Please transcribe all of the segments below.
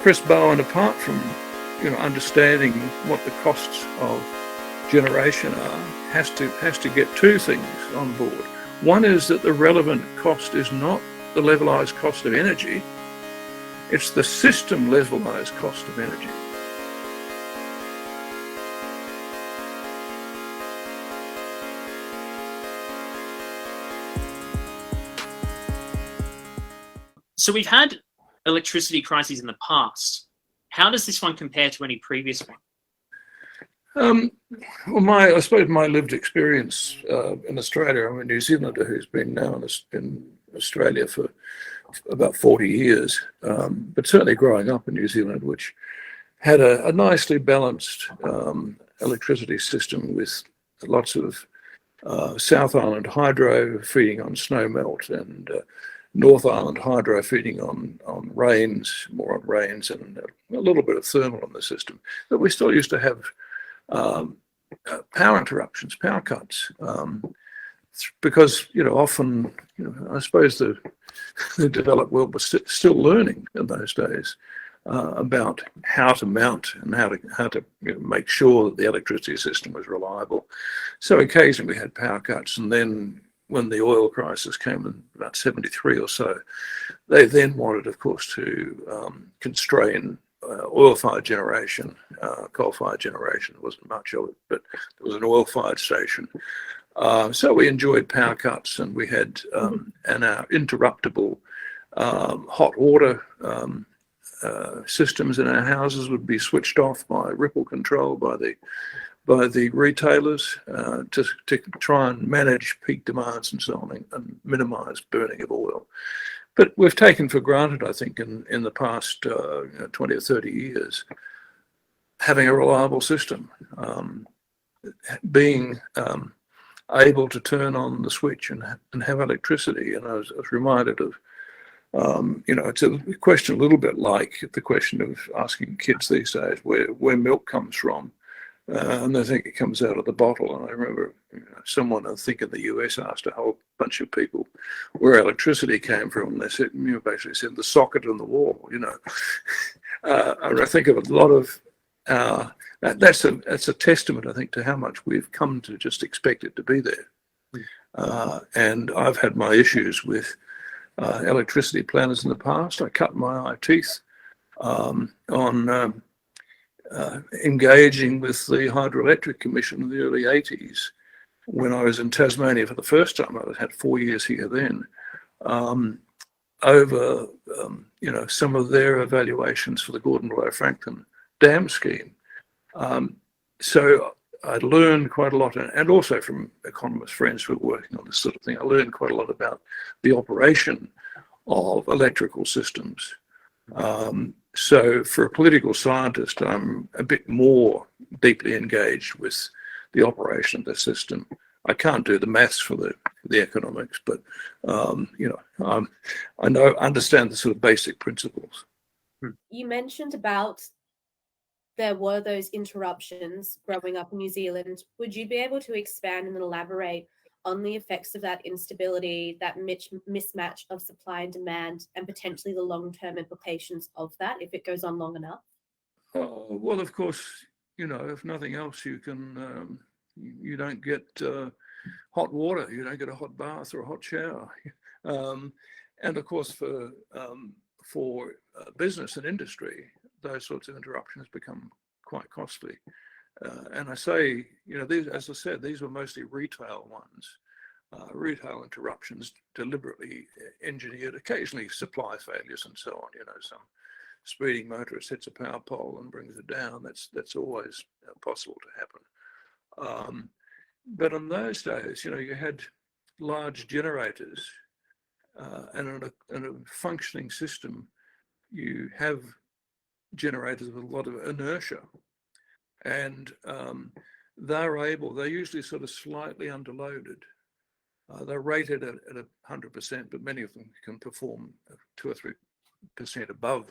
Chris Bowen, apart from understanding what the costs of generation are, has to get two things on board. One is that the relevant cost is not the levelised cost of energy, it's the system levelised cost of energy. So we've had electricity crises in the past. How does this one compare to any previous one? Well, I suppose my lived experience in Australia, I'm a New Zealander who's been now in Australia for about 40 years, but certainly growing up in New Zealand, which had a nicely balanced electricity system with lots of South Island hydro feeding on snow melt and North Island hydro feeding on rains, more on rains, and a little bit of thermal in the system. But we still used to have power interruptions, power cuts, because often I suppose the developed world was still learning in those days about how to mount and how to make sure that the electricity system was reliable. So occasionally we had power cuts, and then when the oil crisis came in about 73 or so, they then wanted, of course, to constrain oil-fired generation. Coal-fired generation, there wasn't much of it, but there was an oil-fired station. So we enjoyed power cuts, and we had and our interruptible hot water systems in our houses would be switched off by ripple control by the retailers to try and manage peak demands and so on, and minimise burning of oil. But we've taken for granted, I think, in the past 20 or 30 years, having a reliable system, being able to turn on the switch and have electricity. And I was reminded of, it's a question a little bit like the question of asking kids these days where milk comes from. And they think it comes out of the bottle. And I remember someone, I think in the US, asked a whole bunch of people where electricity came from. And they said, basically said the socket in the wall, And I think of a lot of that's a testament, I think, to how much we've come to just expect it to be there. And I've had my issues with electricity planners in the past. I cut my eye teeth on engaging with the Hydroelectric Commission in the early 80s when I was in Tasmania for the first time. I had 4 years here then, over some of their evaluations for the Gordon-Below-Franklin dam scheme. So I learned quite a lot, and also from economist friends who were working on this sort of thing. I learned quite a lot about the operation of electrical systems. So for a political scientist, I'm a bit more deeply engaged with the operation of the system. I can't do the maths for the economics, but I understand the sort of basic principles. You mentioned about there were those interruptions growing up in New Zealand. Would you be able to expand and elaborate on the effects of that instability, that mismatch of supply and demand, and potentially the long-term implications of that if it goes on long enough? Well, of course, if nothing else, you don't get hot water, you don't get a hot bath or a hot shower. And of course, for business and industry, those sorts of interruptions become quite costly. And I say, these, as I said, these were mostly retail ones, retail interruptions deliberately engineered, occasionally supply failures and so on. Some speeding motorist hits a power pole and brings it down. That's always possible to happen. But in those days, you had large generators, and in a functioning system, you have generators with a lot of inertia. And they're usually sort of slightly underloaded. They're rated at 100%, but many of them can perform 2 or 3% above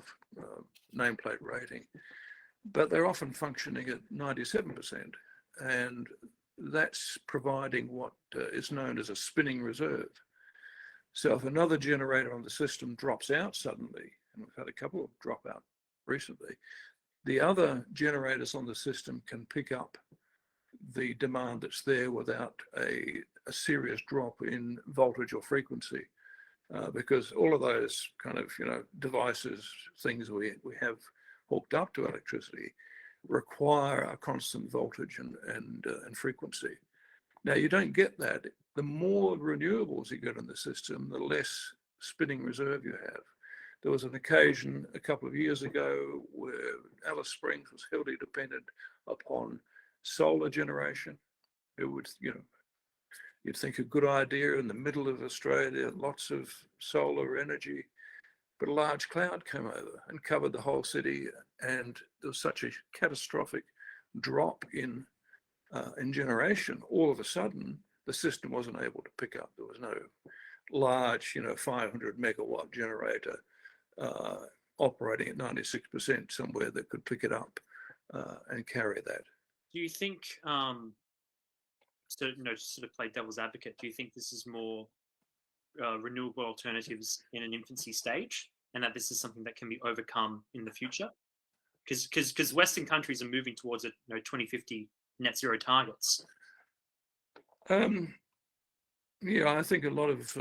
nameplate rating. But they're often functioning at 97%. And that's providing what is known as a spinning reserve. So if another generator on the system drops out suddenly, and we've had a couple of drop out recently. The other generators on the system can pick up the demand that's there without a serious drop in voltage or frequency, because all of those kind of devices, things we have hooked up to electricity, require a constant voltage and frequency. Now you don't get that. The more renewables you get in the system, the less spinning reserve you have. There was an occasion a couple of years ago where Alice Springs was heavily dependent upon solar generation. It would, you'd think a good idea in the middle of Australia, lots of solar energy, but a large cloud came over and covered the whole city, and there was such a catastrophic drop in generation. All of a sudden, the system wasn't able to pick up. There was no large, 500 megawatt generator operating at 96% somewhere that could pick it up and carry that. Do you think, so just sort of play devil's advocate, do you think this is more renewable alternatives in an infancy stage, and that this is something that can be overcome in the future? Because Western countries are moving towards a 2050 net zero targets. Yeah, I think a lot of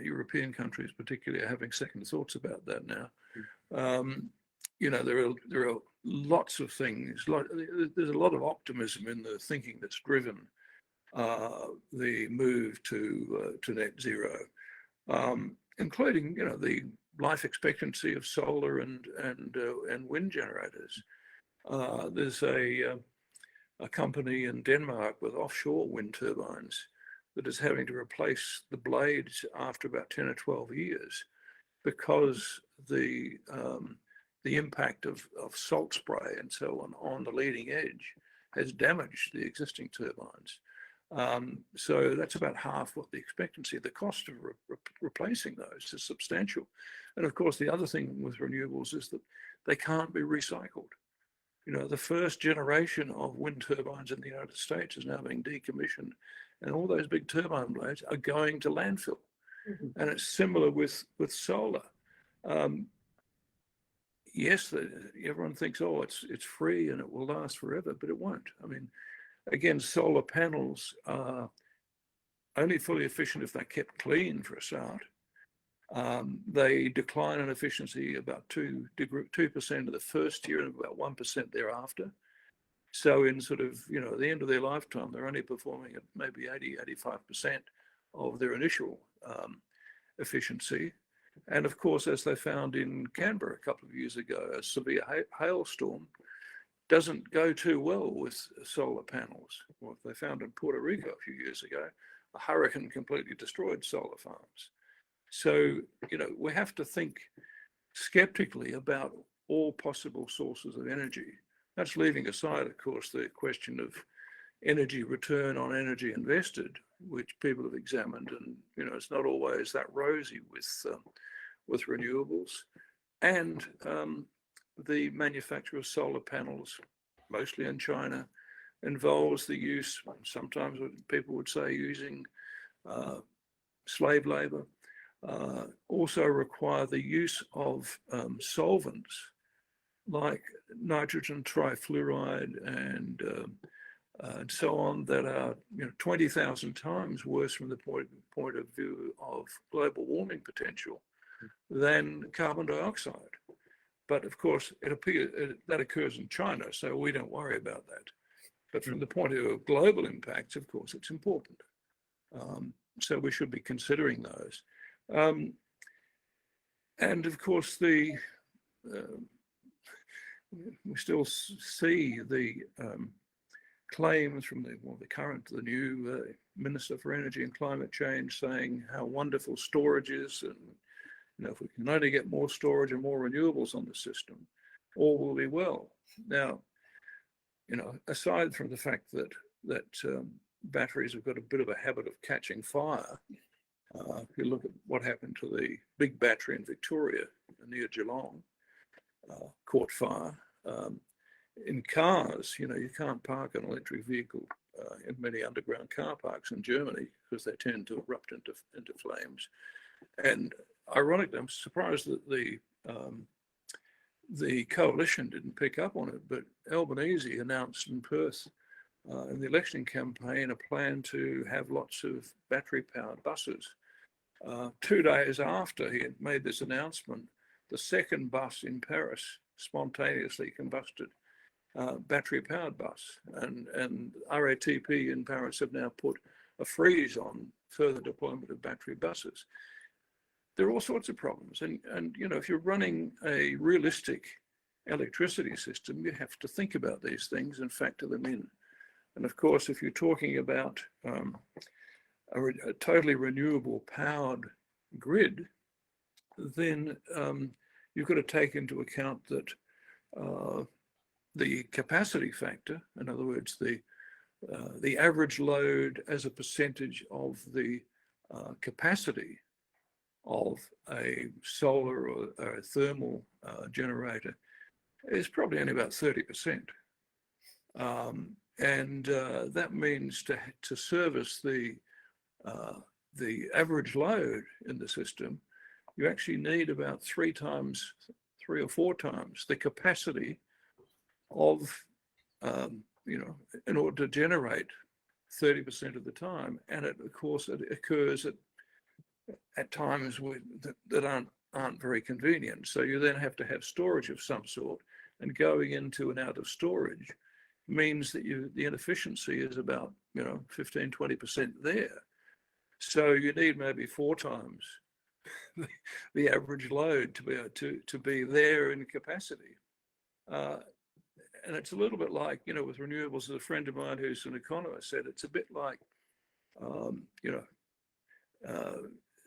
European countries particularly are having second thoughts about that now. There are lots of things. There's a lot of optimism in the thinking that's driven the move to net zero, including the life expectancy of solar and wind generators. There's a company in Denmark with offshore wind turbines that is having to replace the blades after about 10 or 12 years because the impact of salt spray and so on the leading edge has damaged the existing turbines. So that's about half what the expectancy. The cost of replacing those is substantial. And of course, the other thing with renewables is that they can't be recycled. The first generation of wind turbines in the United States is now being decommissioned, and all those big turbine blades are going to landfill. Mm-hmm. And it's similar with solar. Yes, everyone thinks, it's free and it will last forever, but it won't. I mean, again, solar panels are only fully efficient if they're kept clean for a start. They decline in efficiency about 2% of the first year and about 1% thereafter. So in sort of, the end of their lifetime, they're only performing at maybe 85% of their initial efficiency. And of course, as they found in Canberra a couple of years ago, a severe hailstorm doesn't go too well with solar panels. What they found in Puerto Rico a few years ago, a hurricane completely destroyed solar farms. So, we have to think skeptically about all possible sources of energy. That's leaving aside, of course, the question of energy return on energy invested, which people have examined, and it's not always that rosy with renewables. And the manufacture of solar panels, mostly in China, involves the use, sometimes people would say, using slave labor. Also require the use of solvents like nitrogen trifluoride and so on that are 20,000 times worse from the point of view of global warming potential than carbon dioxide. But of course, it appears that occurs in China, so we don't worry about that. But from the point of view of global impacts, of course, it's important. So we should be considering those. And of course, we still see the claims from the new Minister for Energy and Climate Change saying how wonderful storage is, and if we can only get more storage and more renewables on the system, all will be well. Now, aside from the fact that batteries have got a bit of a habit of catching fire, if you look at what happened to the big battery in Victoria near Geelong, caught fire. In cars, you can't park an electric vehicle in many underground car parks in Germany because they tend to erupt into flames. And ironically, I'm surprised that the the coalition didn't pick up on it, but Albanese announced in Perth in the election campaign a plan to have lots of battery-powered buses. 2 days after he had made this announcement, the second bus in Paris spontaneously combusted, battery-powered bus. And RATP in Paris have now put a freeze on further deployment of battery buses. There are all sorts of problems. And you know, if you're running a realistic electricity system, you have to think about these things and factor them in. And of course, if you're talking about a totally renewable powered grid, then you've got to take into account that the capacity factor, in other words, the average load as a percentage of the capacity of a solar or a thermal generator is probably only about 30%. And that means to service the average load in the system, you actually need about 3 or 4 times the capacity of, you know, in order to generate 30% of the time. And it, of course, it occurs at times that aren't very convenient. So you then have to have storage of some sort, and going into and out of storage means that the inefficiency is about, you know, 15-20% there. So you need maybe 4 times the average load to be able to be there in capacity. And it's a little bit like, you know, with renewables, a friend of mine who's an economist said it's a bit like, you know,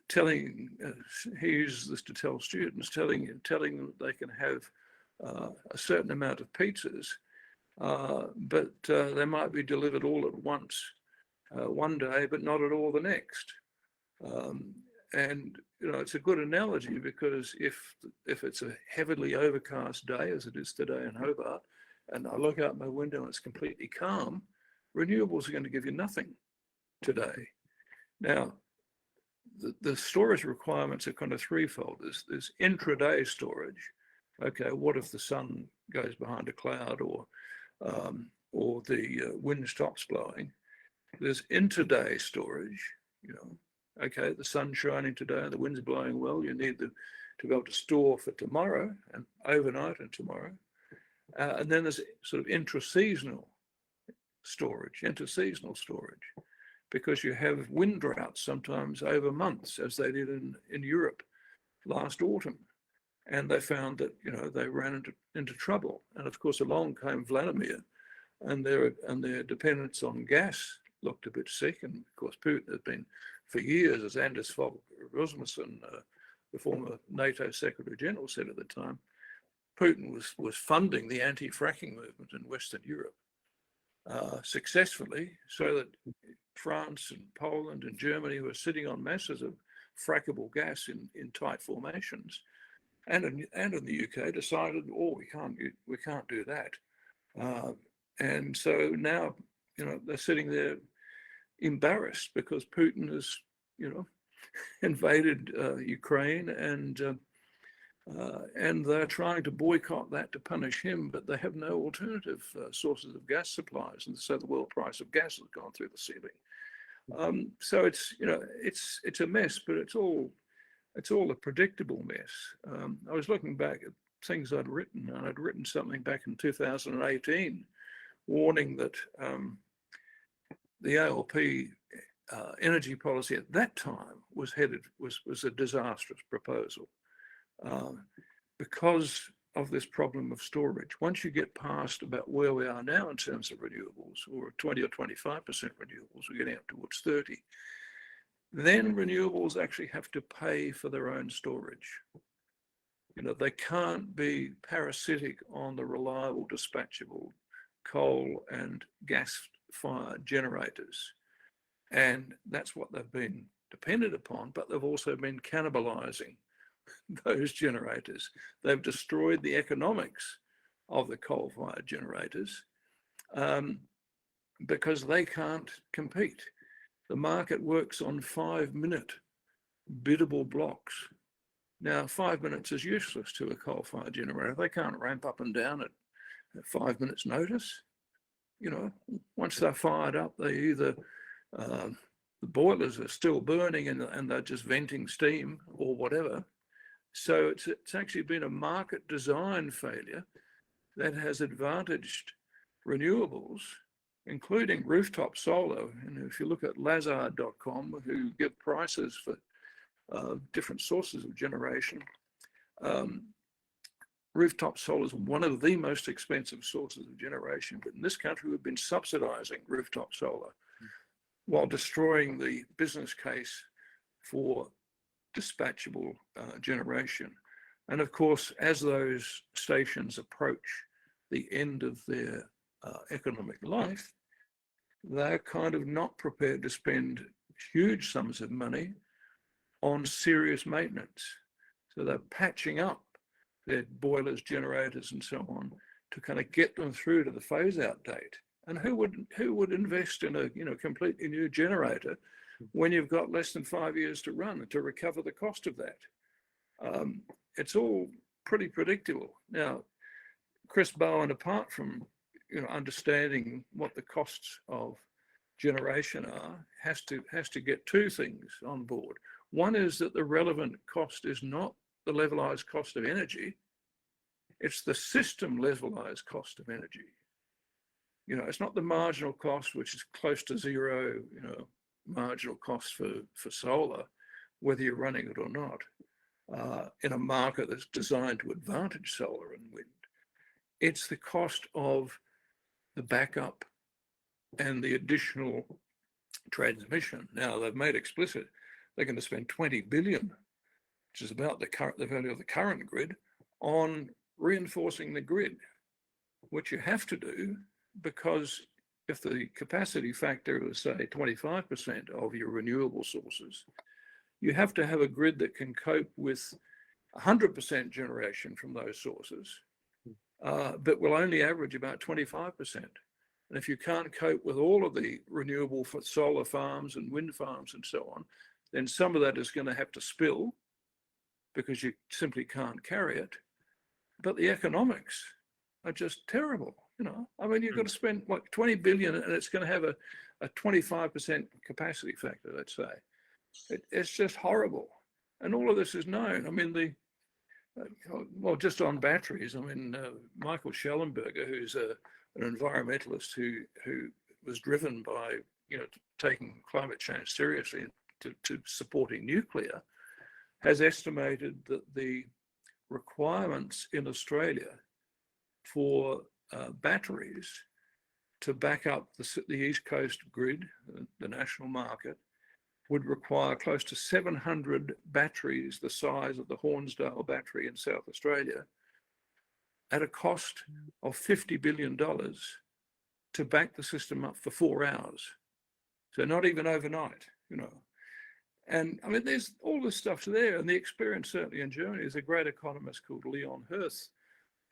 telling, he uses this to tell students, telling them that they can have a certain amount of pizzas, but they might be delivered all at once one day, but not at all the next. And you know, it's a good analogy, because if it's a heavily overcast day, as it is today in Hobart, and I look out my window and it's completely calm, renewables are going to give you nothing today. Now, the storage requirements are kind of threefold. There's intraday storage. Okay, what if the sun goes behind a cloud or the wind stops blowing? There's interday storage. You know, okay, the sun's shining today and the wind's blowing well. You need to be able to store for tomorrow and overnight and tomorrow. And then there's sort of interseasonal storage, because you have wind droughts sometimes over months, as they did in Europe last autumn. And they found that, you know, they ran into trouble. And of course, along came Vladimir, and their dependence on gas looked a bit sick. And of course, Putin had been for years, as Anders Fogh Rasmussen, the former NATO Secretary General, said at the time, Putin was funding the anti-fracking movement in Western Europe successfully, so that France and Poland and Germany were sitting on masses of frackable gas in tight formations, and in the UK decided, oh, we can't do that, and so now, you know, they're sitting there embarrassed because Putin has, you know, invaded Ukraine, and they're trying to boycott that to punish him, but they have no alternative sources of gas supplies, and so the world price of gas has gone through the ceiling. So it's, you know, it's a mess, but it's all a predictable mess. I was looking back at things I'd written, and I'd written something back in 2018, warning that the ALP energy policy at that time was a disastrous proposal. Because of this problem of storage. Once you get past about where we are now in terms of renewables, or 20 or 25% renewables, we're getting up towards 30, then renewables actually have to pay for their own storage. You know, they can't be parasitic on the reliable, dispatchable coal and gas-fired generators. And that's what they've been dependent upon, but they've also been cannibalizing those generators. They've destroyed the economics of the coal-fired generators because they can't compete. The market works on 5-minute biddable blocks. Now, 5 minutes is useless to a coal-fired generator. They can't ramp up and down at 5 minutes notice. You know, once they're fired up, they either, the boilers are still burning and they're just venting steam or whatever. So it's actually been a market design failure that has advantaged renewables, including rooftop solar. And if you look at lazard.com, who give prices for different sources of generation, rooftop solar is one of the most expensive sources of generation. But in this country, we've been subsidizing rooftop solar while destroying the business case for dispatchable generation. And of course, as those stations approach the end of their economic life, they're kind of not prepared to spend huge sums of money on serious maintenance. So they're patching up their boilers, generators, and so on to kind of get them through to the phase-out date. And who would invest in a completely new generator when you've got less than 5 years to run to recover the cost of that? It's all pretty predictable. Now, Chris Bowen, apart from understanding what the costs of generation are, has to get two things on board. One is that the relevant cost is not the levelized cost of energy, it's the system levelized cost of energy. It's not the marginal cost, which is close to zero, marginal cost for solar, whether you're running it or not, in a market that's designed to advantage solar and wind. It's the cost of the backup and the additional transmission. Now, they've made explicit they're going to spend 20 billion, which is about the value of the current grid, on reinforcing the grid, which you have to do because if the capacity factor is, say, 25% of your renewable sources, you have to have a grid that can cope with 100% generation from those sources, but will only average about 25%. And if you can't cope with all of the renewable solar farms and wind farms and so on, then some of that is going to have to spill because you simply can't carry it. But the economics are just terrible. You've got to spend 20 billion and it's going to have a 25% capacity factor, let's say. It's just horrible. And all of this is known. Just on batteries, Michael Schellenberger, who's an environmentalist who was driven by, taking climate change seriously to supporting nuclear, has estimated that the requirements in Australia for batteries to back up the East Coast grid, the national market, would require close to 700 batteries the size of the Hornsdale battery in South Australia at a cost of $50 billion to back the system up for 4 hours. So not even overnight, And there's all this stuff there. And the experience certainly in Germany is a great economist called Leon Hirth,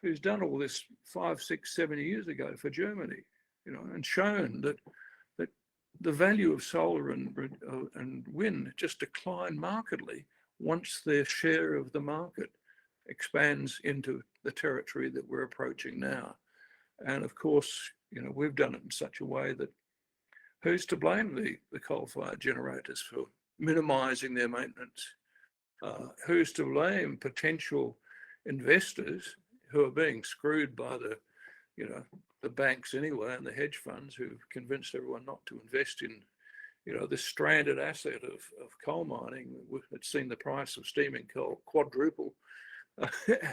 who's done all this 5, 6, 7 years ago for Germany, and shown that the value of solar and wind just decline markedly once their share of the market expands into the territory that we're approaching now. And of course, we've done it in such a way that who's to blame the coal-fired generators for minimizing their maintenance? Who's to blame potential investors who are being screwed by the banks anyway and the hedge funds who've convinced everyone not to invest in, this stranded asset of coal mining that's seen the price of steaming coal quadruple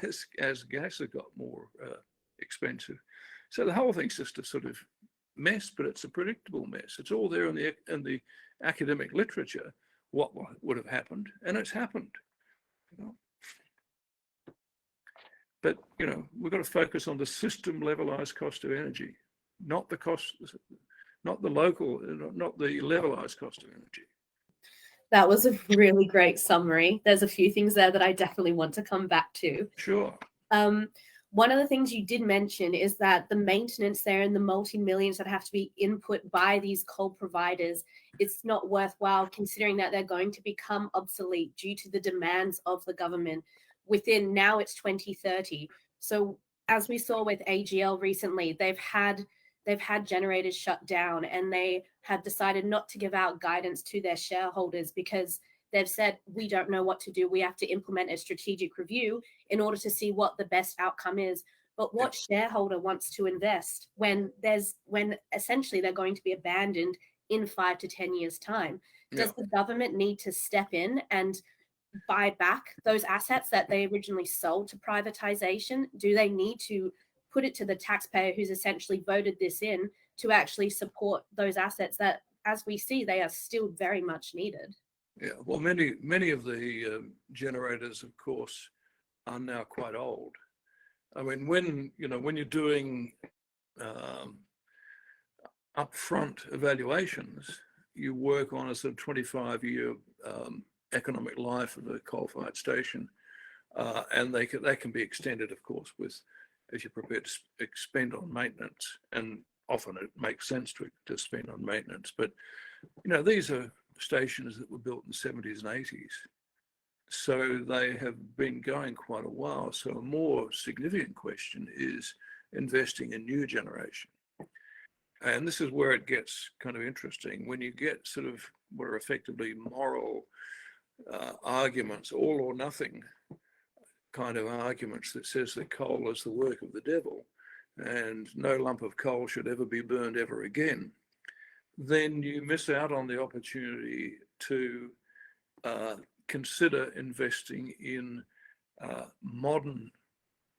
as gas has got more expensive. So the whole thing's just a sort of mess, but it's a predictable mess. It's all there in the academic literature, what would have happened, and it's happened. But we've got to focus on the system levelized cost of energy, not the cost, not the local, not the levelized cost of energy. That was a really great summary. There's a few things there that I definitely want to come back to. Sure. One of the things you did mention is that the maintenance there and the multi-millions that have to be input by these coal providers, it's not worthwhile considering that they're going to become obsolete due to the demands of the government within, now it's 2030. So as we saw with AGL recently, they've had generators shut down, and they have decided not to give out guidance to their shareholders because they've said, we don't know what to do. We have to implement a strategic review in order to see what the best outcome is. But what shareholder wants to invest when essentially they're going to be abandoned in 5 to 10 years' time? Does the government need to step in and buy back those assets that they originally sold to privatization? Do they need to put it to the taxpayer who's essentially voted this in to actually support those assets that, as we see, they are still very much needed? Yeah, well, many of the generators, of course, are now quite old. I mean, when you're doing upfront evaluations, you work on a sort of 25-year economic life of a coal-fired station, and they can be extended, of course, with as you're prepared to expend on maintenance, and often it makes sense to spend on maintenance. But these are stations that were built in the 70s and 80s, so they have been going quite a while. So a more significant question is investing in new generation, and this is where it gets kind of interesting when you get sort of what are effectively moral arguments, all or nothing kind of arguments that says that coal is the work of the devil and no lump of coal should ever be burned ever again. Then you miss out on the opportunity to consider investing in modern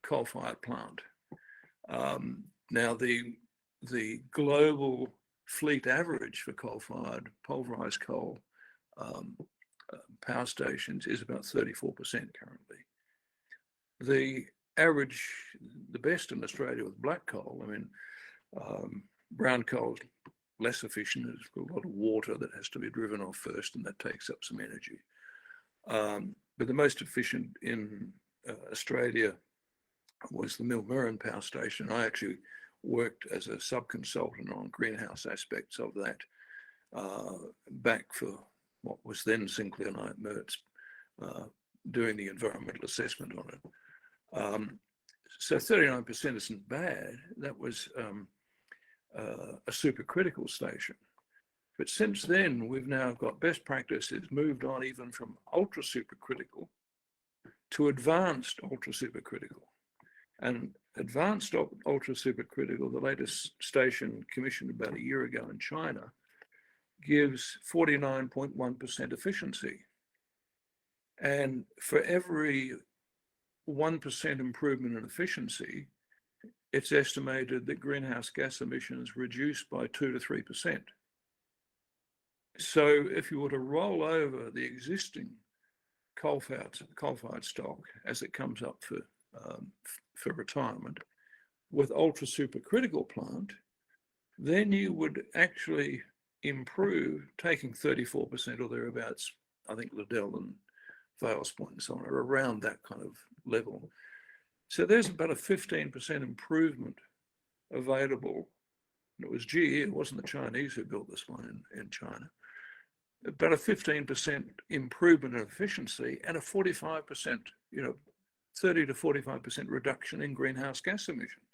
coal-fired plant. Now, the global fleet average for coal-fired pulverized coal power stations is about 34% currently. The average, the best in Australia with black coal, I mean, brown coal is less efficient. It's got a lot of water that has to be driven off first, and that takes up some energy. But the most efficient in Australia was the Millmerran power station. I actually worked as a sub-consultant on greenhouse aspects of that back for what was then Sinclair Knight Mertz, doing the environmental assessment on it. So 39% isn't bad. That was a supercritical station. But since then, we've now got best practices moved on even from ultra supercritical to advanced ultra supercritical. And advanced ultra supercritical, the latest station commissioned about a year ago in China, gives 49.1% efficiency. And for every 1% improvement in efficiency, it's estimated that greenhouse gas emissions reduce by 2 to 3%. So if you were to roll over the existing coal-fired stock as it comes up for retirement with ultra supercritical plant, then you would actually improve, taking 34% or thereabouts. I think Liddell and Vales Point and so on are around that kind of level. So there's about a 15% improvement available. And it was GE, it wasn't the Chinese who built this one in China. About a 15% improvement in efficiency and a 45%, 30 to 45% reduction in greenhouse gas emissions.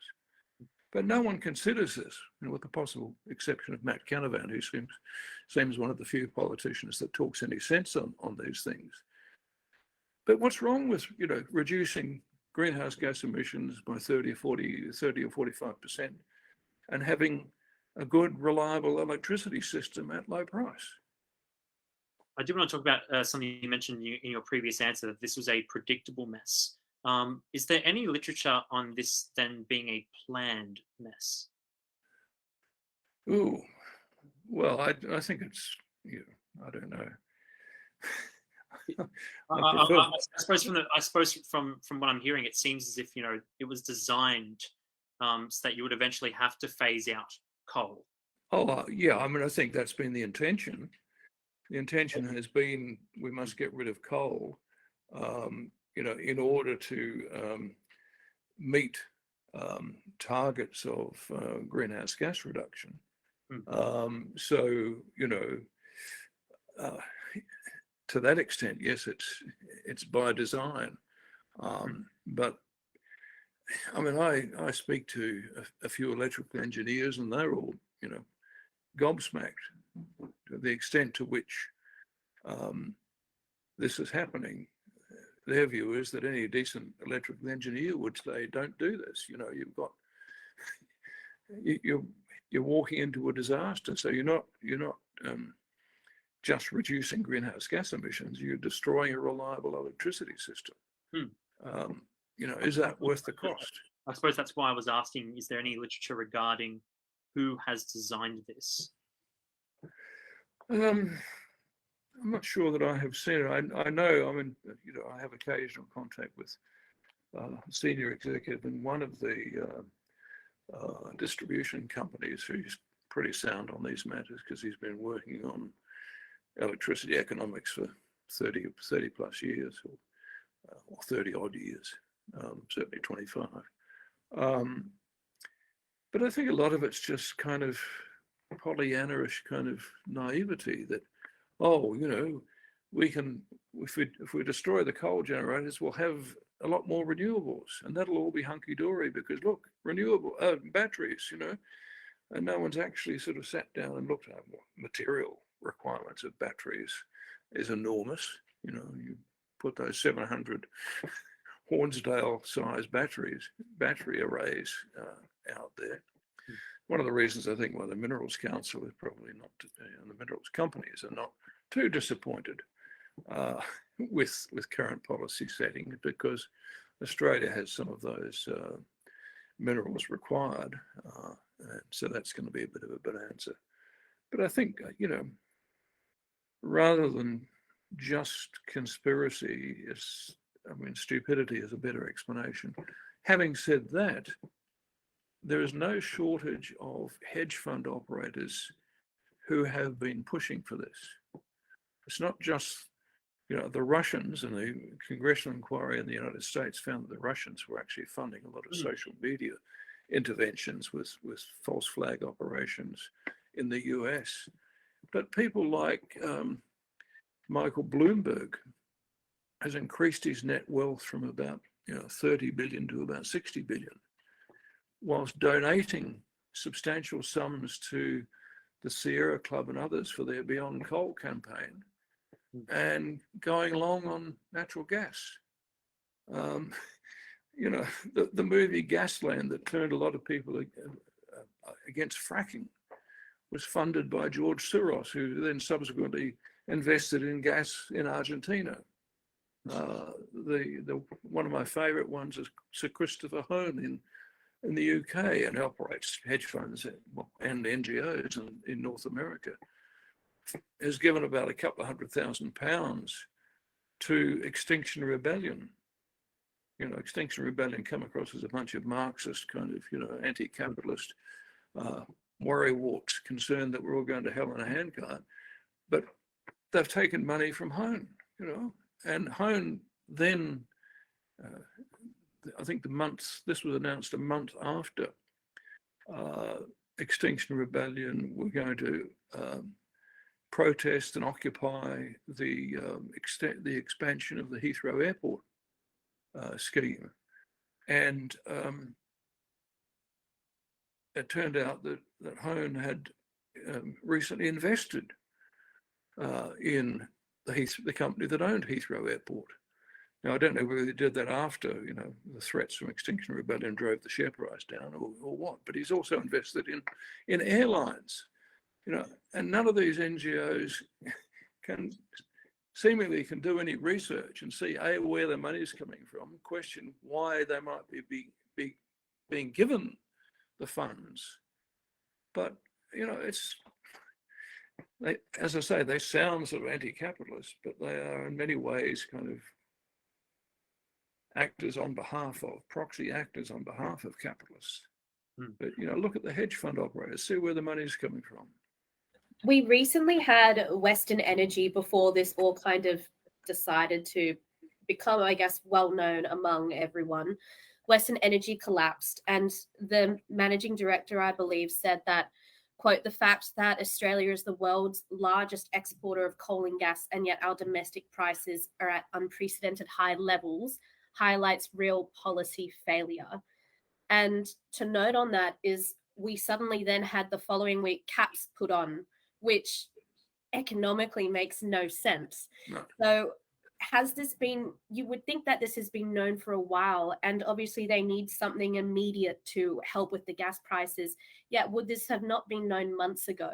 But no one considers this, with the possible exception of Matt Canavan, who seems one of the few politicians that talks any sense on these things. But what's wrong with, reducing greenhouse gas emissions by 30 or 45% and having a good, reliable electricity system at low price? I do want to talk about something you mentioned in your previous answer, that this was a predictable mess. Is there any literature on this then being a planned mess? Ooh, well, I think it's, I don't know. I suppose from what I'm hearing, it seems as if it was designed so that you would eventually have to phase out coal. Oh yeah, I mean, I think that's been the intention. The intention has been we must get rid of coal, in order to meet targets of greenhouse gas reduction. Mm. So, you know, to that extent, yes, it's by design. But I mean, I speak to a few electrical engineers, and they're all, you know, gobsmacked to the extent to which this is happening. Their view is that any decent electrical engineer would say, "Don't do this." You know, you've got you're walking into a disaster. So you're not just reducing greenhouse gas emissions. You're destroying a reliable electricity system. You know, is that worth the cost? I suppose that's why I was asking, is there any literature regarding who has designed this? I'm not sure that I have seen it. I know, I mean, you know, I have occasional contact with a senior executive in one of the distribution companies who's pretty sound on these matters because he's been working on electricity economics for 30 plus years or 30 odd years, certainly 25. But I think a lot of it's just kind of Pollyanna-ish kind of naivety that, oh, you know, we can, if we destroy the coal generators, we'll have a lot more renewables, and that'll all be hunky-dory because look, renewable batteries, you know, and no one's actually sort of sat down and looked at what material requirements of batteries is enormous. You know, you put those 700 Hornsdale-sized battery arrays out there. One of the reasons I think why the Minerals Council is probably not, and the minerals companies are not too disappointed with current policy settings, because Australia has some of those minerals required, and so that's going to be a bit of a bonanza. But I think, you know, rather than just conspiracy, I mean, stupidity is a better explanation. Having said that, there is no shortage of hedge fund operators who have been pushing for this. It's not just, you know, the Russians, and the congressional inquiry in the United States found that the Russians were actually funding a lot of social media interventions with false flag operations in the US. But people like Michael Bloomberg has increased his net wealth from about 30 billion to about 60 billion, whilst donating substantial sums to the Sierra Club and others for their Beyond Coal campaign, and going long on natural gas. You know, the movie Gasland that turned a lot of people against fracking was funded by George Soros, who then subsequently invested in gas in Argentina. One of my favourite ones is Sir Christopher Hone in the UK, and operates hedge funds and NGOs in North America. Has given about £200,000 to Extinction Rebellion. You know, Extinction Rebellion come across as a bunch of Marxist kind of, you know, anti-capitalist worrywarts concerned that we're all going to hell in a handcart. But they've taken money from Hone, you know, and Hone then, I think this was announced a month after Extinction Rebellion were going to protest and occupy the expansion of the Heathrow Airport scheme. And it turned out that Hone had recently invested in the company that owned Heathrow Airport. Now, I don't know whether he did that after, you know, the threats from Extinction Rebellion drove the share price down or what, but he's also invested in airlines, you know, and none of these NGOs can do any research and see, A, where the money is coming from, question why they might be being given the funds. But, you know, as I say, they sound sort of anti-capitalist, but they are in many ways kind of proxy actors on behalf of capitalists. But, you know, look at the hedge fund operators, see where the money is coming from. We recently had Western Energy before this all kind of decided to become, I guess, well known among everyone. Western Energy collapsed, and the managing director, I believe, said that, quote, the fact that Australia is the world's largest exporter of coal and gas, and yet our domestic prices are at unprecedented high levels, highlights real policy failure. And to note on that is we suddenly then had the following week caps put on, which economically makes no sense. No. So has this been, you would think that this has been known for a while, and obviously they need something immediate to help with the gas prices. Yet would this have not been known months ago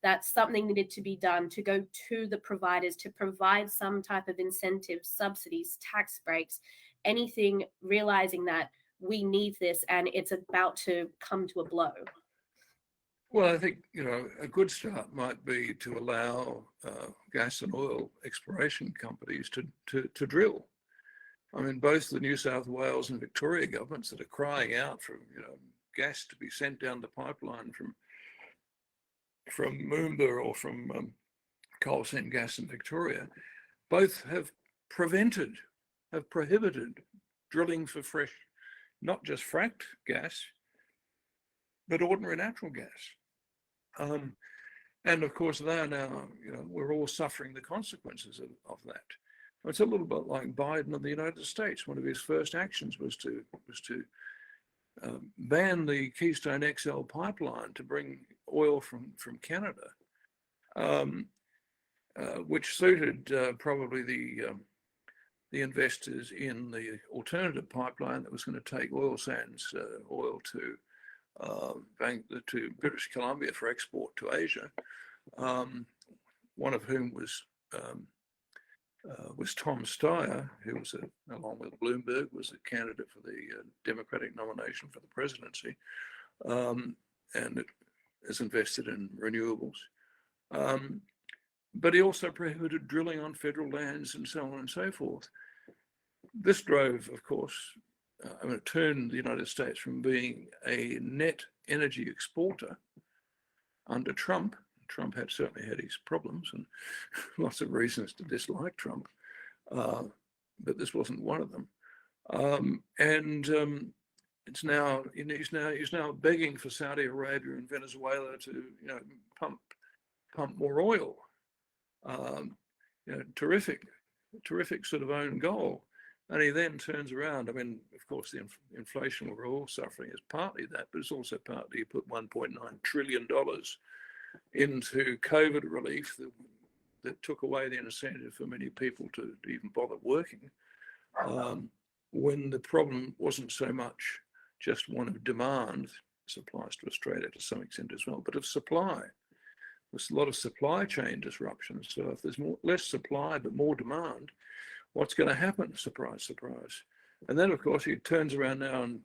that something needed to be done to go to the providers to provide some type of incentives, subsidies, tax breaks, anything, realizing that we need this and it's about to come to a blow? Well, I think, a good start might be to allow gas and oil exploration companies to drill. I mean, both the New South Wales and Victoria governments that are crying out for, gas to be sent down the pipeline from Moomba or from coal seam gas in Victoria, both have prohibited drilling for fresh, not just fracked gas, but ordinary natural gas. And of course, they are now, we're all suffering the consequences of that. It's a little bit like Biden in the United States. One of his first actions was to ban the Keystone XL pipeline to bring oil from Canada, which suited probably the investors in the alternative pipeline that was going to take oil sands oil to British Columbia for export to Asia, one of whom was Tom Steyer, who was, along with Bloomberg, was a candidate for the Democratic nomination for the presidency, and is invested in renewables. But he also prohibited drilling on federal lands and so on and so forth. This drove, of course, it turned the United States from being a net energy exporter under Trump. Trump had certainly had his problems and lots of reasons to dislike Trump, but this wasn't one of them. It's now, he's now begging for Saudi Arabia and Venezuela to, pump more oil. Terrific sort of own goal. And he then turns around. I mean, of course, the inflation we're all suffering is partly that, but it's also partly he put $1.9 trillion into COVID relief that took away the incentive for many people to even bother working, when the problem wasn't so much just one of demand, supplies to Australia to some extent as well, but of supply. There's a lot of supply chain disruptions. So if there's less supply but more demand, what's going to happen? Surprise, surprise. And then, of course, he turns around now, and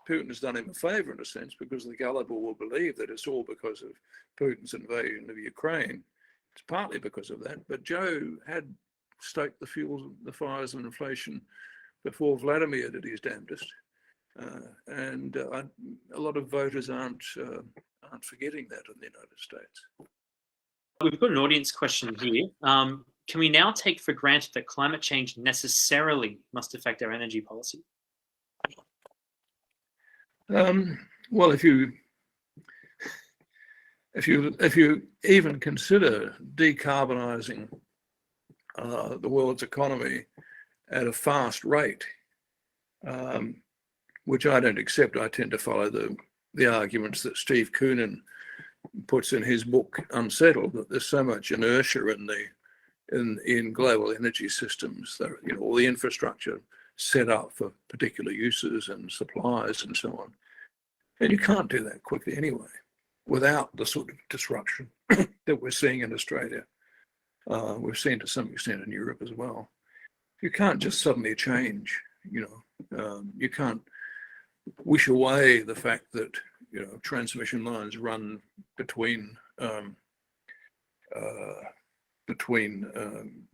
Putin has done him a favor in a sense, because the gullible will believe that it's all because of Putin's invasion of Ukraine. It's partly because of that, but Joe had stoked the fires of inflation before Vladimir did his damnedest. And a lot of voters aren't forgetting that in the United States. We've got an audience question here. Can we now take for granted that climate change necessarily must affect our energy policy? Well, if you even consider decarbonising the world's economy at a fast rate, which I don't accept, I tend to follow the arguments that Steve Koonin puts in his book Unsettled, that there's so much inertia in global energy systems, that, all the infrastructure set up for particular uses and supplies and so on. And you can't do that quickly anyway, without the sort of disruption that we're seeing in Australia. We've seen to some extent in Europe as well. You can't just suddenly change, you can't wish away the fact that, transmission lines run between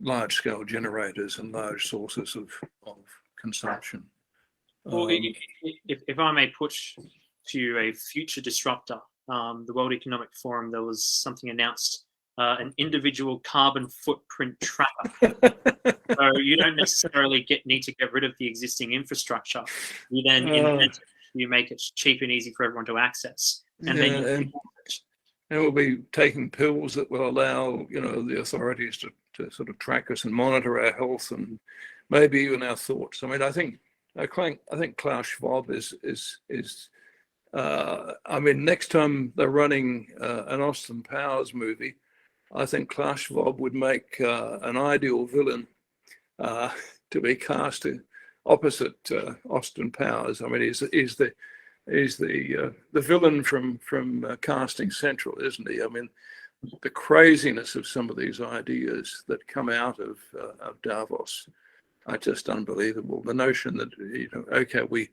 large-scale generators and large sources of consumption. Well, if I may push to a future disruptor, the World Economic Forum, there was something announced an individual carbon footprint tracker. So you don't necessarily need to get rid of the existing infrastructure. You then you make it cheap and easy for everyone to access, and then and we'll be taking pills that will allow the authorities to sort of track us and monitor our health and maybe even our thoughts. I mean, I think Klaus Schwab is I mean, next time they're running an Austin Powers movie, I think Klaus Schwab would make an ideal villain to be cast opposite Austin Powers. I mean, he's the villain from Casting Central, isn't he? I mean, the craziness of some of these ideas that come out of Davos are just unbelievable. The notion that okay, we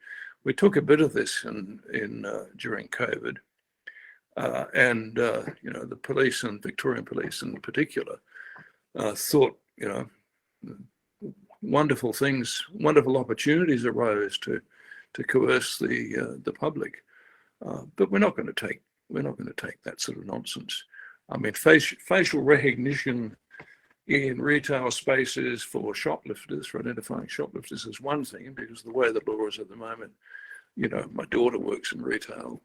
took a bit of this during COVID, and the police and Victorian police in particular thought wonderful things, wonderful opportunities arose to coerce the public, but we're not going to take that sort of nonsense. I mean, facial recognition in retail spaces for shoplifters, for identifying shoplifters, is one thing, because the way the law is at the moment, my daughter works in retail,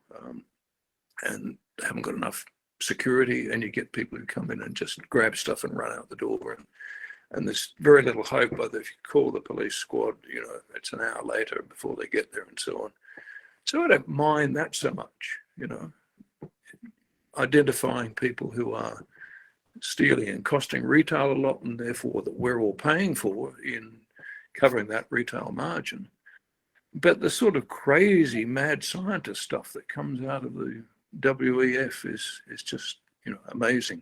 and they haven't got enough security, and you get people who come in and just grab stuff and run out the door, and there's very little hope. But if you call the police squad, it's an hour later before they get there, and so on. So I don't mind that so much, identifying people who are stealing and costing retail a lot, and therefore that we're all paying for in covering that retail margin. But the sort of crazy mad scientist stuff that comes out of the WEF is just amazing.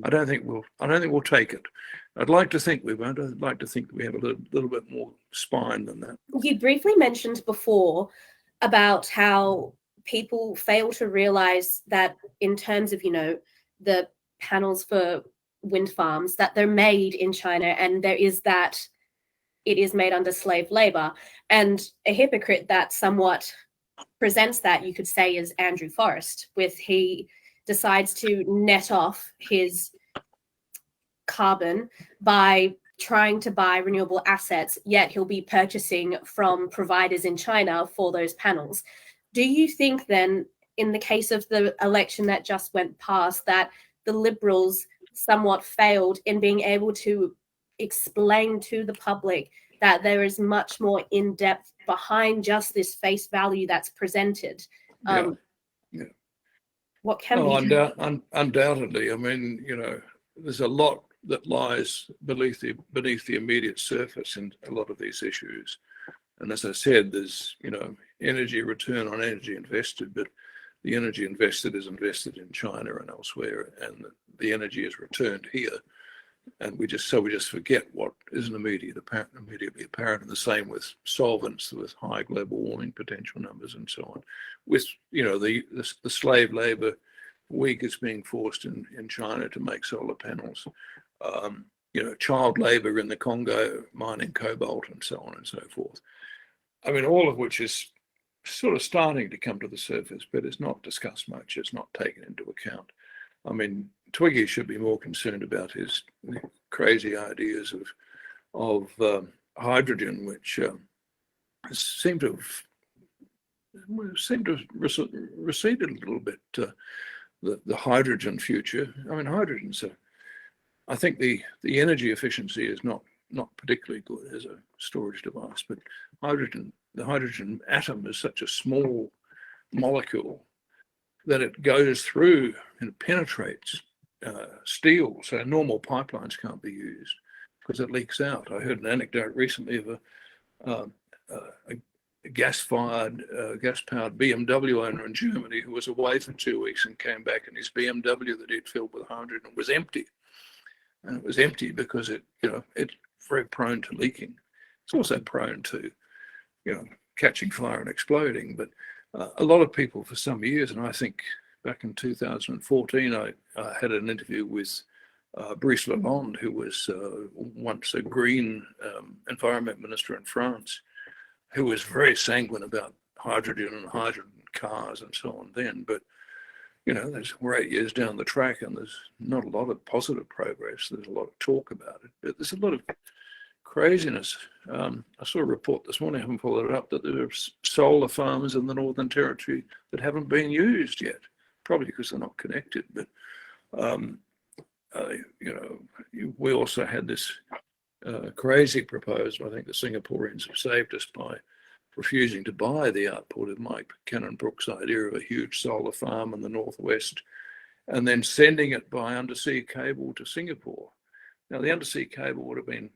I don't think we'll take it. I'd like to think we won't. I'd like to think we have a little bit more spine than that. You briefly mentioned before about how people fail to realize that in terms of the panels for wind farms, that they're made in China, and there is that it is made under slave labor. And a hypocrite that somewhat presents that, you could say, is Andrew Forrest, he decides to net off his carbon by trying to buy renewable assets, yet he'll be purchasing from providers in China for those panels. Do you think then, in the case of the election that just went past, that the Liberals somewhat failed in being able to explain to the public that there is much more in depth behind just this face value that's presented? What can be done? Undoubtedly. I mean, there's a lot that lies beneath the immediate surface in a lot of these issues. And as I said, there's energy return on energy invested, but the energy invested is invested in China and elsewhere, and the energy is returned here. And we just forget what isn't immediately apparent. And the same with solvents, with high global warming potential numbers and so on. With the slave labor week is being forced in China to make solar panels. Child labor in the Congo mining cobalt and so on and so forth. I mean, all of which is sort of starting to come to the surface, but it's not discussed much. It's not taken into account. I mean, Twiggy should be more concerned about his crazy ideas of hydrogen, which seem to have receded a little bit. The hydrogen future. I mean, hydrogen's I think the energy efficiency is not particularly good as a storage device, but the hydrogen atom is such a small molecule that it goes through and penetrates steel, so normal pipelines can't be used because it leaks out. I heard an anecdote recently of a gas-powered BMW owner in Germany who was away for 2 weeks and came back, and his BMW that he'd filled with hydrogen was empty. And it was empty because it's very prone to leaking. It's also prone to, catching fire and exploding. But a lot of people for some years, and I think back in 2014, I had an interview with Brice Lalonde, who was once a green environment minister in France, who was very sanguine about hydrogen and hydrogen cars and so on then. But we're 8 years down the track and there's not a lot of positive progress. There's a lot of talk about it, but there's a lot of craziness. I saw a report this morning, I haven't followed it up, that there are solar farms in the Northern Territory that haven't been used yet, probably because they're not connected. But, we also had this crazy proposal. I think the Singaporeans have saved us by refusing to buy the output of Mike Cannon-Brookes' idea of a huge solar farm in the northwest and then sending it by undersea cable to Singapore. Now, the undersea cable would have been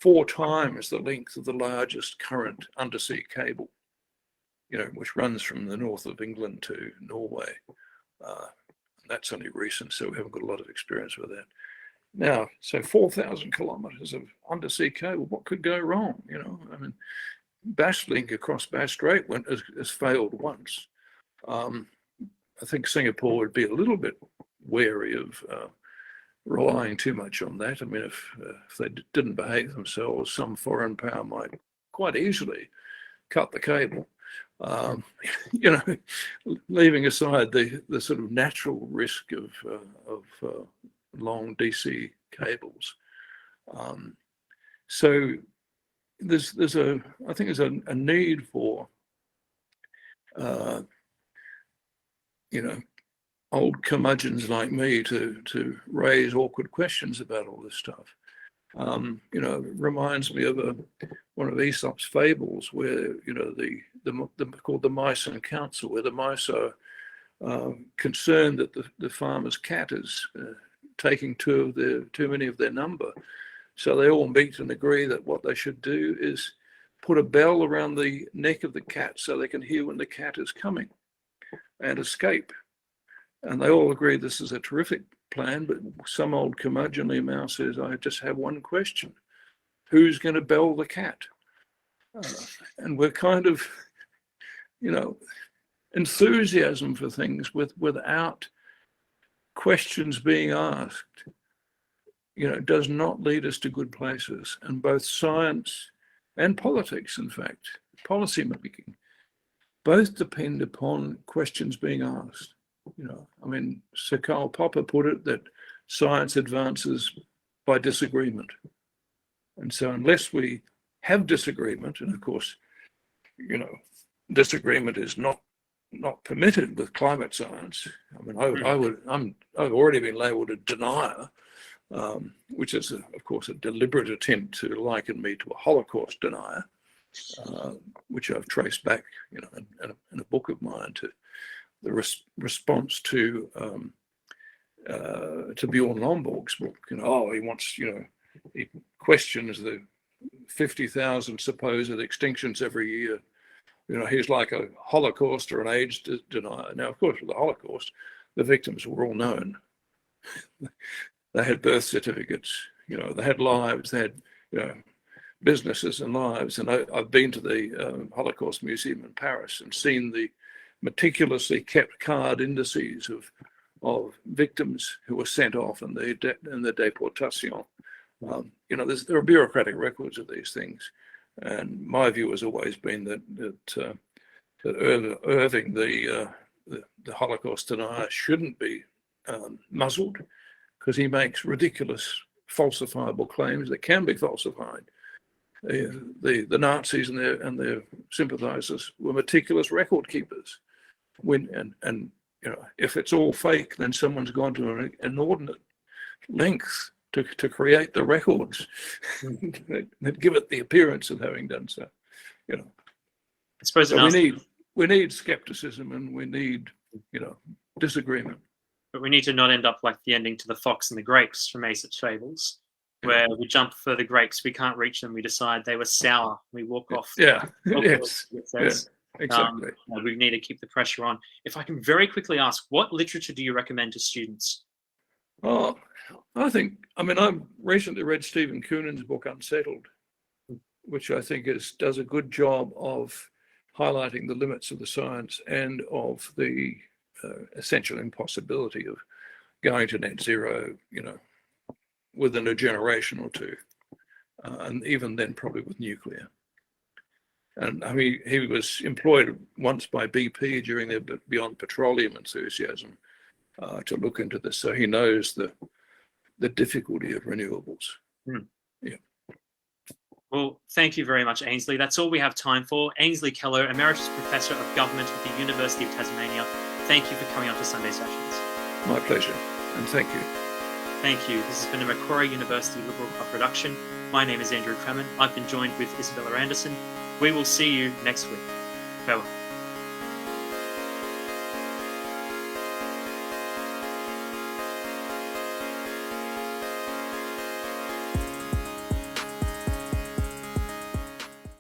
4 times the length of the largest current undersea cable, which runs from the north of England to Norway. That's only recent, so we haven't got a lot of experience with that. Now, so 4,000 kilometres of undersea cable, what could go wrong? Bass Link across Bass Strait has failed once. I think Singapore would be a little bit wary of relying too much on that. If they didn't behave themselves, some foreign power might quite easily cut the cable. Leaving aside the sort of natural risk of long DC cables. So there's a need for old curmudgeons like me to raise awkward questions about all this stuff. It reminds me of one of Aesop's fables where called the Mice and Council, where the mice are concerned that the farmer's cat is taking too many of their number. So they all meet and agree that what they should do is put a bell around the neck of the cat so they can hear when the cat is coming and escape. And they all agree this is a terrific plan, but some old curmudgeonly mouse says, I just have one question. Who's going to bell the cat? And we're kind of, enthusiasm for things without questions being asked, does not lead us to good places. And both science and politics, in fact, policy making, both depend upon questions being asked. Sir Karl Popper put it that science advances by disagreement. And so unless we have disagreement, and of course, disagreement is not permitted with climate science. I've already been labelled a denier, which is, of course, a deliberate attempt to liken me to a Holocaust denier, which I've traced back, in a book of mine to the response to Bjorn Lomborg's book. He questions the 50,000 supposed extinctions every year. He's like a Holocaust or an AIDS denier. Now, of course, with the Holocaust, the victims were all known. They had birth certificates, they had lives, they had, businesses and lives. And I've been to the Holocaust Museum in Paris and seen the meticulously kept card indices of victims who were sent off in the deportation. There are bureaucratic records of these things. And my view has always been that Irving, the Holocaust denier, shouldn't be muzzled because he makes ridiculous, falsifiable claims that can be falsified. The Nazis and their sympathizers were meticulous record keepers. If it's all fake, then someone's gone to an inordinate length to create the records that give it the appearance of having done so. I suppose so we need skepticism and we need disagreement. But we need to not end up like the ending to The Fox and the Grapes from Aesop's Fables, where we jump for the grapes, we can't reach them, we decide they were sour, we walk off. Yeah, yes, exactly. We need to keep the pressure on. If I can very quickly ask, what literature do you recommend to students? Oh, I've recently read Stephen Coonan's book Unsettled, which I think does a good job of highlighting the limits of the science and of the essential impossibility of going to net zero, within a generation or two, and even then probably with nuclear. And he was employed once by BP during their Beyond Petroleum enthusiasm to look into this. So he knows the difficulty of renewables. Well, thank you very much, Aynsley. That's all we have time for. Aynsley Kellow, Emeritus Professor of Government at the University of Tasmania. Thank you for coming on to Sunday Sessions. My pleasure, and thank you. Thank you. This has been a Macquarie University Liberal Club production. My name is Andrew Cremon. I've been joined with Isabella Anderson. We will see you next week. Farewell.